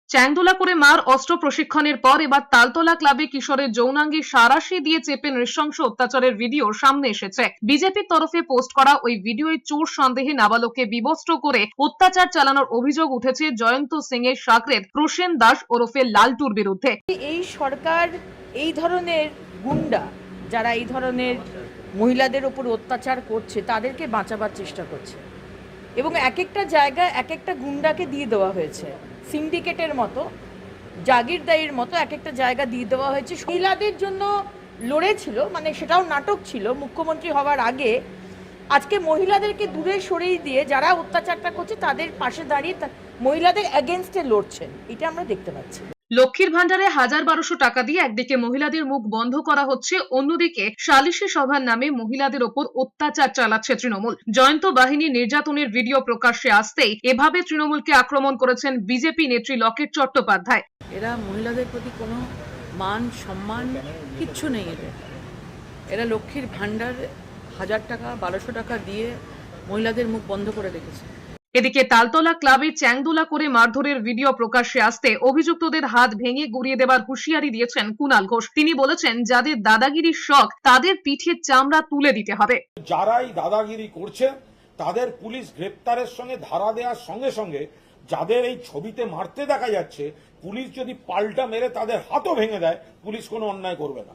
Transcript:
চ্যাংদোলা করে মার অস্ত্র প্রশিক্ষণের পর এবার তালতলা ক্লাবে কিশোরের যৌনাঙ্গী সাঁড়াশি দিয়ে চেপে নৃশংস অত্যাচারের ভিডিও সামনে এসেছে। বিজেপির তরফে পোস্ট করা ওই ভিডিওয় চোর সন্দেহে নাবালককে বিবস্ত্র করে অত্যাচার চালানোর অভিযোগ উঠেছে জয়ন্ত সিং এর সাকরেদ প্রসেন দাস ওরফে লালটুর বিরুদ্ধে। এই সরকার এই ধরনের গুন্ডা যারা এই ধরনের মহিলাদের উপর অত্যাচার করছে তাদেরকে বাঁচাবার চেষ্টা করছে এবং এক একটা জায়গায় এক একটা গুন্ডাকে দিয়ে দেওয়া হয়েছে, সিন্ডিকেটের মতো, জাগিরদারির মতো এক একটা জায়গা দিয়ে দেওয়া হয়েছে। মহিলাদের জন্য লড়েছিল, মানে সেটাও নাটক ছিল মুখ্যমন্ত্রী হওয়ার আগে। আজকে মহিলাদেরকে দূরে সরিয়ে দিয়ে যারা অত্যাচারটা করছে তাদের পাশে দাঁড়িয়ে মহিলাদের এগেনস্টে লড়ছেন, এটা আমরা দেখতে পাচ্ছি। লক্ষ্মীর ভান্ডারে ১,১২০০ টাকা দিয়ে একদিকে মহিলাদের মুখ বন্ধ করা হচ্ছে, অন্যদিকে সালিশি সভার নামে মহিলাদের ওপর অত্যাচার চালাচ্ছে তৃণমূল। জয়ন্ত বাহিনী নির্যাতনের ভিডিও প্রকাশ্যে আসতেই এভাবে তৃণমূলকে আক্রমণ করেছেন বিজেপি নেত্রী লকেট চট্টোপাধ্যায়। এরা মহিলাদের প্রতি কোনো মান সম্মান কিচ্ছু নেই এরা লক্ষ্মীর ভান্ডার ১,০০০ টাকা ১,২০০ টাকা দিয়ে মহিলাদের মুখ বন্ধ করে রেখেছে। এদিকে তালতলা ক্লাবে চ্যাংদোলা করে মারধরের ভিডিও প্রকাশ্যে আসতে অভিযুক্তদের হাত ভেঙে গুড়িয়ে দেবার হুঁশিয়ারি দিয়েছেন কুণাল ঘোষ। তিনি বলেছেন, যাদের দাদাগিরির শখ তাদের পিঠের চামড়া তুলে দিতে হবে। যারাই দাদাগিরি করছে তাদের পুলিশ গ্রেপ্তারের সঙ্গে ধারা দেওয়ার সঙ্গে সঙ্গে যাদের এই ছবিতে মারতে দেখা যাচ্ছে, পুলিশ যদি পাল্টা মেরে তাদের হাতও ভেঙে দেয়, পুলিশ কোনো অন্যায় করবে না।